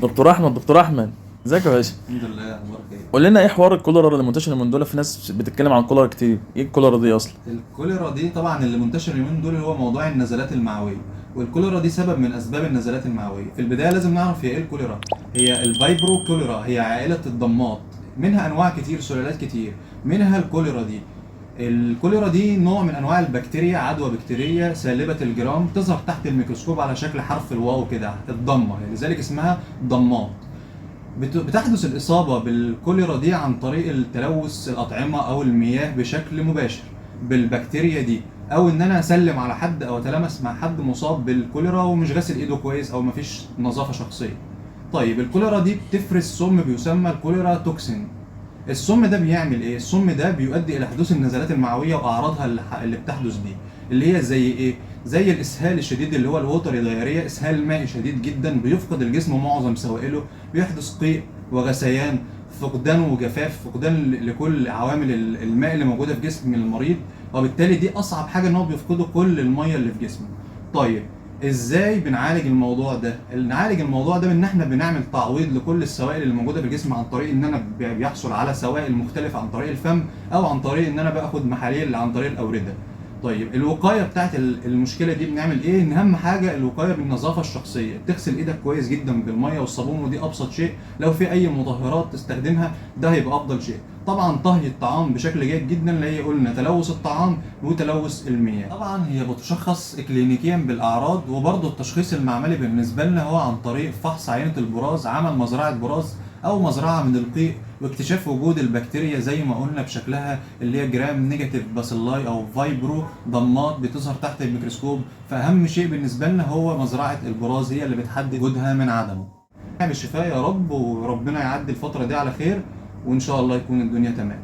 دكتور احمد، ازيك يا باشا؟ الحمد لله. اخبارك ايه؟ قول لنا ايه حوار الكوليرا اللي منتشر من دول؟ في ناس بتتكلم عن كوليرا كتير، ايه الكوليرا دي اصلا؟ الكوليرا دي طبعا اللي منتشر اليومين دول هو موضوع النزلات المعويه، والكوليرا دي سبب من اسباب النزلات المعويه. في البدايه لازم نعرف هي ايه الكوليرا. هي الفايبرو كوليرا، هي عائله الضمات، منها انواع كتير، سلالات كتير، منها الكوليرا دي. الكوليرا دي نوع من انواع البكتيريا، عدوى بكتيريه سالبه الجرام، تظهر تحت الميكروسكوب على شكل حرف الواو كده، الضمه، لذلك اسمها ضمات. بتحدث الإصابة بالكوليرا دي عن طريق التلوث الأطعمة أو المياه بشكل مباشر بالبكتيريا دي، أو إن أنا أسلم على حد أو أتلامس مع حد مصاب بالكوليرا ومش غاسل إيده كويس أو مفيش نظافة شخصية. طيب الكوليرا دي بتفرز سم بيسمى الكوليرا توكسين. السم ده بيعمل ايه؟ السم ده بيؤدي الى حدوث النزلات المعويه واعراضها اللي بتحدث دي، اللي هي زي ايه؟ زي الاسهال الشديد اللي هو الوتر دايريه، اسهال مائي شديد جدا بيفقد الجسم معظم سوائله، بيحدث قيء وغثيان، فقدان وجفاف، فقدان لكل عوامل الماء اللي موجوده في جسم المريض، وبالتالي دي اصعب حاجه ان هو بيفقده كل الميه اللي في جسمه. طيب ازاي بنعالج الموضوع ده؟ نعالج الموضوع ده بان احنا بنعمل تعويض لكل السوائل اللي موجوده في الجسم، عن طريق ان انا بيحصل على سوائل مختلفه عن طريق الفم، او عن طريق ان انا باخد محاليل عن طريق الاورده. طيب الوقايه بتاعت المشكله دي بنعمل ايه؟ ان اهم حاجه الوقايه بالنظافه الشخصيه، تغسل ايدك كويس جدا بالميه والصابون، ودي ابسط شيء. لو في اي مطهرات تستخدمها ده هيبقى افضل شيء. طبعا طهي الطعام بشكل جيد جدا، اللي هي قلنا تلوث الطعام وتلوث المياه. طبعا هي بتشخص اكلينيكيا بالاعراض، وبرضه التشخيص المعملي بالنسبه لنا هو عن طريق فحص عينه البراز، عمل مزرعه براز او مزرعه من القيء، واكتشاف وجود البكتيريا زي ما قلنا بشكلها، اللي هي جرام نيجاتيف باسيلاي او فايبرو ضمات بتظهر تحت الميكروسكوب. فاهم شيء بالنسبه لنا هو مزرعه البراز، هي اللي بتحدد وجودها من عدمه. بالشفاء يا رب، وربنا يعدي الفتره دي على خير، وان شاء الله يكون الدنيا تمام.